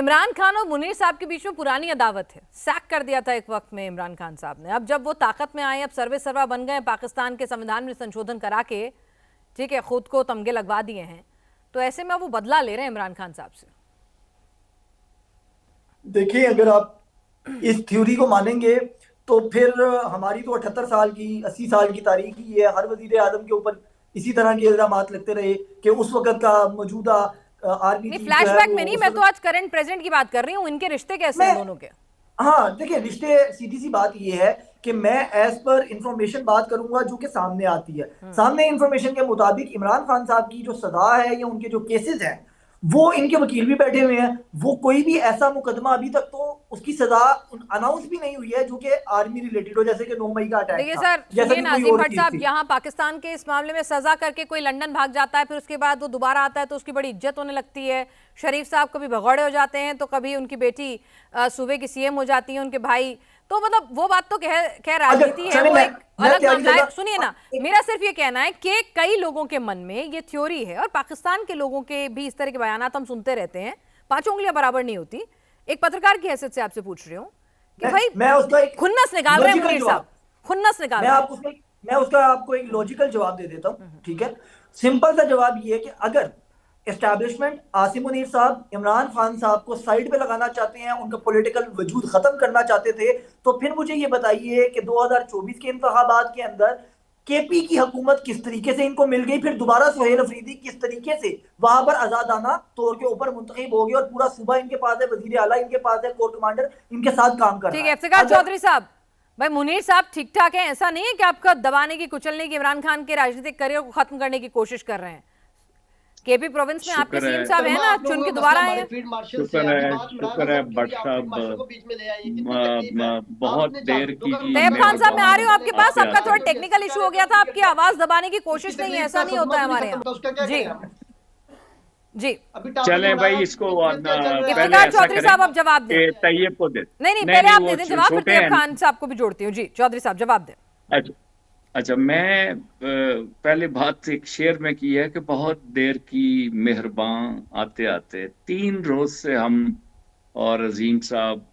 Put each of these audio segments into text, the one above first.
इमरान खान और मुनीर साहब के बीच में पुरानी अदावत है, सैक कर दिया था एक वक्त में इमरान खान साहब ने। अब जब वो ताकत में आए, अब सर्वे सर्वा बन गए, पाकिस्तान के संविधान में संशोधन करा के, ठीक है, खुद को तमगे लगवा दिए हैं, तो ऐसे में वो बदला ले रहे हैं इमरान खान साहब से। देखिए, अगर आप इस थ्योरी को मानेंगे तो फिर हमारी तो 78 साल की 80 साल की तारीख ही है। हर वजीर आजम के ऊपर इसी तरह के इल्जामात लगते रहे कि उस वक्त का मौजूदा आर्मी नहीं, चीफ जो है फ्लैशबैक वो में नहीं, उस मैं तो वक्त आज करंट प्रेजेंट की बात कर रही हूँ। इनके रिश्ते कैसे हैं मैं दोनों के? हाँ, देखिए, रिश्ते, सीधी सी बात ये है कि मैं एज पर इंफॉर्मेशन बात करूंगा जो कि सामने आती है। सामने इंफॉर्मेशन के मुताबिक इमरान खान साहब की जो सजा है या उनके जो केसेस हैं, वो इनके वकील भी बैठे हुए हैं। वो कोई भी ऐसा मुकदमा अभी तक तो उसकी सजा अनाउंस भी नहीं हुई है जो कि आर्मी रिलेटेड हो, जैसे कि 9 मई का अटैक देखिए था, सर, जैसा सुनिए कि ना कोई अजीम और भट्ट चीज साहब, थी। यहाँ पाकिस्तान के इस मामले में सजा करके कोई लंदन भाग जाता है, फिर उसके बाद वो दोबारा आता है तो उसकी बड़ी इज्जत होने लगती है। शरीफ साहब कभी भगौड़े हो जाते हैं तो कभी उनकी बेटी सूबे की सीएम हो जाती है, उनके भाई। तो मतलब वो बात तो खैर अगर राजनीति है, चले वो एक मैं अलग तैयारी मामला है। करता सुनिए ना, मेरा सिर्फ ये कहना है कि कई लोगों के मन में ये थ्योरी है, और पाकिस्तान के लोगों के भी इस तरह के बयानात हम सुनते रहते हैं, पांचों उंगलियां बराबर नहीं होती। एक पत्रकार की हैसियत से आपसे पूछ रही हूँ कि भाई मैं उसका एक खुन्नस निकाल रहे हैं लॉजिकल मुनीर साहब, जवाब खुन्नस निकाल मैं रहे हैं। आपको उसका मैं उसका आपको एक लॉजिकल जवाब दे देता हूँ, ठीक है। सिंपल सा जवाब ये है कि अगर एस्टैब्लिशमेंट आसिम मुनीर साहब इमरान खान साहब को साइड पे लगाना चाहते हैं, उनका पॉलिटिकल वजूद खत्म करना चाहते थे, तो फिर मुझे ये बताइए कि 2024 के इंतखाबात के अंदर केपी की हुकूमत किस तरीके से इनको मिल गई, फिर दोबारा सुहेल अफरीदी किस तरीके से वहां पर आजादाना तौर के ऊपर मुंतखब हो गए, और पूरा सूबा इनके पास है, वजीर आला इनके पास है, कोर कमांडर इनके साथ काम कर ठीक रहा है, है। इफ्तिकार अगर चौधरी साहब, भाई मुनीर साहब ठीक ठाक है, ऐसा नहीं है कि आपका दबाने की, कुचलने की, इमरान खान के राजनीतिक करियर को खत्म करने की कोशिश कर रहे हैं? केपी प्रोविंस में आपके शुक्र सीएम है, साहब है ना, चुन के दोबारा आए हैं। फील्ड मार्शल से शुक्र अभी है, बात इमरान शुक्र है साहब की हो भट्ट रही है, आप फील्ड मार्शल को साहब। बीच में ले आए, कितनी तकलीफ है। आप बहुत अपने देर लोगों की का तैयब मैं खान साहब, मैं आ रही हूँ बताऊं आपके पास। आपके आपका थोड़ा आगे। टेक्निकल इशू हो गया था, आपकी आवाज दबाने की कोशिश नहीं है, ऐसा नहीं होता है हमारे यहाँ। उसका क्या जी करें हम? जी, अभी टॉपिक चलें इमरान भाई, इसको में क्या चल रहा है? पहले इफ्तिकार ऐसा चौधरी करें साहब अब जवाब दें। कि तैयब को दे। नहीं नहीं, नहीं पहले नहीं, आप वो दे दें जवाब, फिर छोटे तैयब हैं। खान साहब को भी जोड़ती हूँ। जी चौधरी साहब जवाब दें। अच्छा अच्छा, मैं पहले बात एक शेयर में की है कि बहुत देर की मेहरबान, आते आते 3 रोज से हम और अजीम साहब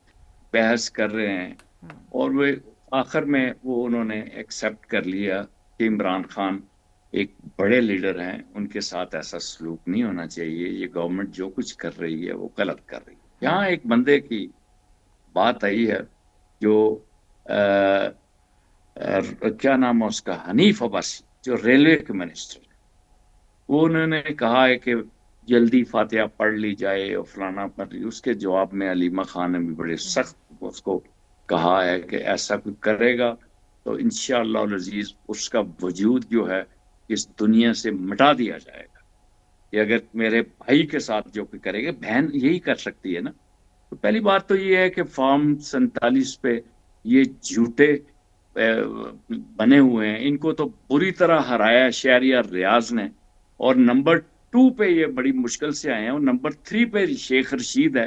बहस कर रहे हैं, और वे आखिर में वो उन्होंने एक्सेप्ट कर लिया कि इमरान खान एक बड़े लीडर हैं, उनके साथ ऐसा सलूक नहीं होना चाहिए, ये गवर्नमेंट जो कुछ कर रही है वो गलत कर रही है। यहाँ एक बंदे की बात आई है जो क्या नाम है उसका, हनीफ अब्बासी, जो रेलवे के मिनिस्टर है। वो उन्होंने कहा है कि जल्दी फातिहा पढ़ ली जाए और फलाना पढ़ ली। उसके जवाब में अलीमा खान ने भी बड़े सख्त उसको कहा है कि ऐसा कोई करेगा तो इंशाअल्लाह अज़ीज उसका वजूद जो है इस दुनिया से मिटा दिया जाएगा। कि अगर मेरे भाई के साथ जो कोई करेगा, बहन यही कर सकती है ना। तो पहली बात तो ये है कि फॉर्म 47 पे ये झूठे बने हुए हैं, इनको तो बुरी तरह हराया शहरियार रियाज ने। और नंबर 2 पे ये बड़ी मुश्किल से आए हैं, और नंबर 3 पे शेख रशीद है।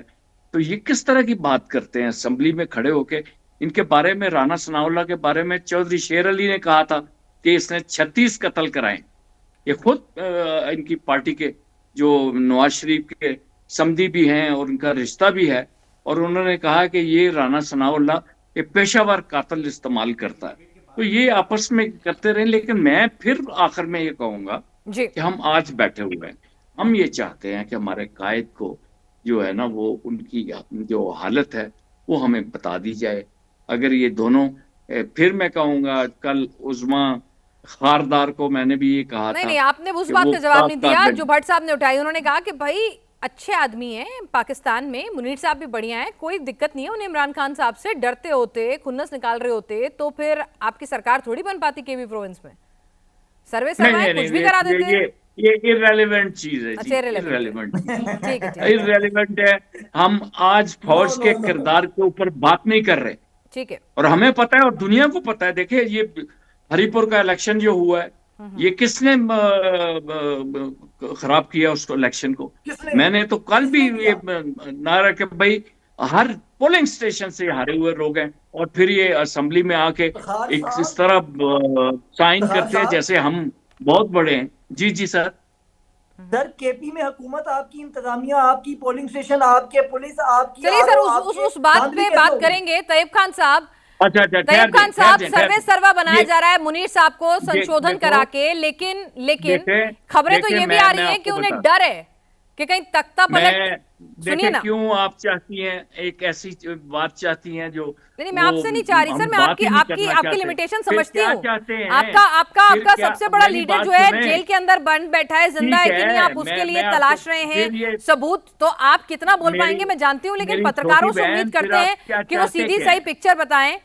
तो ये किस तरह की बात करते हैं असेंबली में खड़े होके। इनके बारे में, राना सनाउल्लाह के बारे में चौधरी शेर अली ने कहा था कि इसने 36 कत्ल कराए। ये खुद इनकी पार्टी के जो नवाज शरीफ के समधी भी हैं और उनका रिश्ता भी है, और उन्होंने कहा कि ये राना सनाउल्लाह ये पेशावर कातिल इस्तेमाल करता है। तो ये आपस में करते रहे, लेकिन मैं फिर आखिर में ये कहूंगा जी कि हम आज बैठे हुए हैं, हम ये चाहते हैं कि हमारे कायद को जो है ना, वो उनकी जो हालत है वो हमें बता दी जाए। अगर ये दोनों, फिर मैं कहूंगा, कल उस्मा खारदार को मैंने भी ये कहा नहीं था नहीं, आपने उस कि बात वो का जवाब नहीं दिया कारगर। जो भट्ट साहब ने उठाई। उन्होंने कहा कि भाई अच्छे आदमी हैं पाकिस्तान में, मुनीर साहब भी बढ़िया हैं, कोई दिक्कत नहीं है उन्हें। इमरान खान साहब से डरते होते, खुन्नस निकाल रहे होते तो फिर आपकी सरकार थोड़ी बन पाती केवी प्रोविंस में। सर्वे नहीं सर्वाएं नहीं कुछ नहीं, भी करा देते। ये इररेलेवेंट चीज है जी, अच्छा, irrelevant है। इररेलेवेंट ठीक है ठीक है इररेलेवेंट है। हम आज नो फौज नो के नो किरदार के ऊपर बात नहीं कर रहे, ठीक है। और हमें पता है और दुनिया को पता है। देखिए, ये हरिपुर का इलेक्शन जो हुआ है, ये किसने खराब किया उस इलेक्शन को? किसने मैंने तो कल भी किसने ये किया? नारा कि भाई हर पोलिंग स्टेशन से हारे हुए लोग हैं, और फिर ये असेंबली में आके तखार एक इस साहब तरह साइन तखार करते हैं साहब जैसे हम बहुत बड़े हैं। जी जी सर। सर केपी में हुकूमत आपकी, इंतजामिया आपकी, पोलिंग स्टेशन आपके, पुलिस आपकी। चलिए सर, RO उस आपके, बात धांधली पे कैसे बात होगी? करेंगे। तैयब खान साहब, अच्छा अच्छा, तैयब खान साहब, सर्वे सर्वा बनाया ये- जा रहा है मुनीर साहब को संशोधन देखो, करा के, लेकिन देखें- खबरें तो देखें, ये भी मैं आ रही हैं आपको कि उन्हें बता- डर है कि कहीं तख्ता पलट। सुनिए देखें ना, क्यों आप चाहती हैं एक ऐसी बात चाहती हैं जो नहीं मैं वो आपसे नहीं चाह रही हम सर, मैं बात आपकी ही नहीं आपकी करना आपकी चाहते। लिमिटेशन फिर समझती क्या हूँ। चाहते हैं? आपका क्या- सबसे बड़ा मेरी लीडर बात जो है सुनें। जेल के अंदर बंद बैठा है, जिंदा है ठीक कि नहीं, है, आप उसके मैं लिए आपको- तलाश रहे फिर ये हैं सबूत। तो आप कितना बोल मेरी- पाएंगे मैं जानती हूँ, लेकिन मेरी पत्रकारों छोटी से बहन, उम्मीद फिर करते आप हैं क्या कि वो चाहते सीधी क्या सही हैं? पिक्चर बताएं।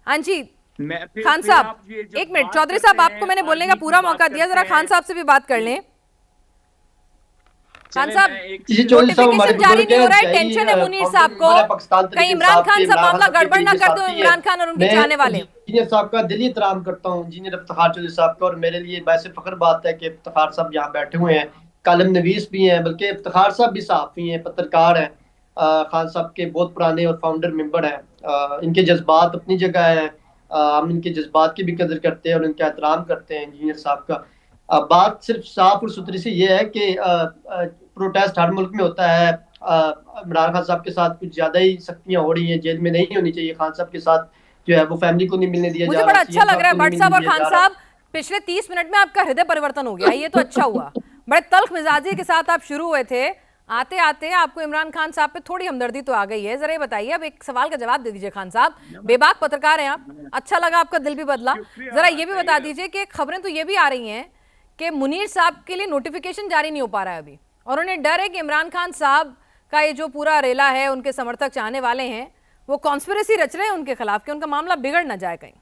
हाँ जी, फिर खान साहब आप ये जो एक मिनट, बात चौधरी करते साहब हैं, आपको मैंने बोलने का आर्मी की पूरा बात मौका दिया, करते जरा खान हैं। साहब से भी बात कर लें। खान चलें, साहब, मैं एक- जी चौधरी साहब हमारे नोटिफिकेशन जारी बुजुर्ग नहीं हो रहा है, हैं, टेंशन है मुनीर फाउंडर साहब मेंबर है को, पाकिस्तान कहीं तहरीक इमरान खान इंसाफ साहब के, मामला इमरान गड़बड़ ना साहब के कर दो, साथी हैं। इमरान खान और उनके मैं चाहने वाले। इंजीनियर साहब का दिली एहतराम करता हूँ, इंजीनियर इफ्तिखार चौधरी साहब का, और मेरे लिए वैसे फख्र बात है कि इफ्तिखार साहब यहाँ बैठे हुए हैं, कालम नवीस भी हैं, बल्कि इफ्तिखार साहब भी सहाफ़ी हैं, पत्रकार हैं। खान साहब के बहुत पुराने और फाउंडर मेंबर हैं। इनके जज्बात अपनी जगह हैं, हम इनके जज्बात की भी कदर करते हैं और इनका एहतराम करते हैं इंजीनियर साहब का। बात सिर्फ साफ और सुथरी सी ये है कि प्रोटेस्ट हर मुल्क में होता है। इमरान खान साहब के साथ कुछ ज्यादा ही सख्तियां हो रही हैं, जेल में नहीं होनी चाहिए। खान साहब के साथ जो है वो फैमिली को नहीं मिलने दिया जा मुझे रहा, बड़ा अच्छा CM लग रहा है साहब को भट्ट नहीं साहब और मिलने दिया खान जा रहा। साहब, पिछले 30 मिनट में आपका हृदय परिवर्तन हो गया, ये तो अच्छा हुआ। बड़े तल्ख मिजाजी के साथ आप शुरू हुए थे, आते आते आपको इमरान खान साहब पे थोड़ी हमदर्दी तो आ गई है। जरा ये बताइए, अब एक सवाल का जवाब दे दीजिए खान साहब, बेबाक पत्रकार हैं आप, अच्छा लगा आपका दिल भी बदला। जरा ये भी बता दीजिए कि खबरें तो ये भी आ रही हैं कि मुनीर साहब के लिए नोटिफिकेशन जारी नहीं हो पा रहा है अभी, और उन्हें डर है कि इमरान खान साहब का ये जो पूरा रेला है, उनके समर्थक चाहने वाले हैं, वो कॉन्स्पिरेसी रच रहे हैं उनके खिलाफ कि उनका मामला बिगड़ ना जाए कहीं।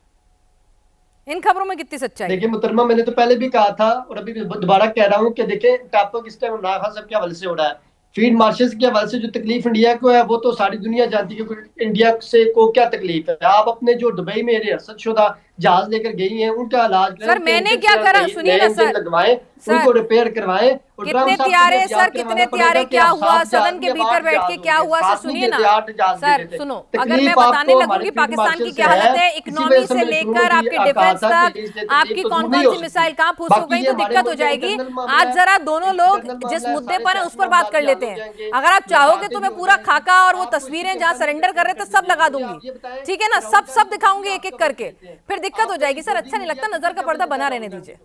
इन खबरों में कितनी सच्चाई है? देखिए मुहतरमा, मैंने तो पहले भी कहा था और अभी भी दोबारा कह रहा हूँ कि देखें टॉपिक इस टाइम इमरान खान साहब के हवाले से हो रहा है। फील्ड मार्शल्स के हवाले से जो तकलीफ इंडिया को है वो तो सारी दुनिया जानती है कि इंडिया से को क्या तकलीफ है। आप अपने जो दुबई में रिहर्सल शुदा जहाज लेकर गई हैं उनका इलाज करें, सर, मैंने क्या करा? सुनिए ना सर, लगवाएं, उनको रिपेयर करवाएं। और कितने ट्रम्प साहब त्यारे को सर, कितने त्यारे, क्या हुआ सदन के भीतर बैठ के, क्या हुआ सर? सुनिए ना सर, सुनो, अगर मैं बताने लगूंगी पाकिस्तान की क्या हालत है, इकोनॉमी से लेकर आपके डिफेंस तक, आपकी कौन कौन सी मिसाइल कहाँ फूस हो गई तो दिक्कत हो जाएगी। आज जरा दोनों लोग जिस मुद्दे पर है उस पर बात कर लेते हैं। अगर आप चाहोगे तो मैं पूरा खाका और वो तस्वीरें जहाँ सरेंडर कर रहे थे सब लगा दूंगी, ठीक है ना, सब दिखाऊंगी एक एक करके, फिर दिक्कत हो जाएगी। सर अच्छा नहीं लगता, नजर का पर्दा बना रहने दीजिए।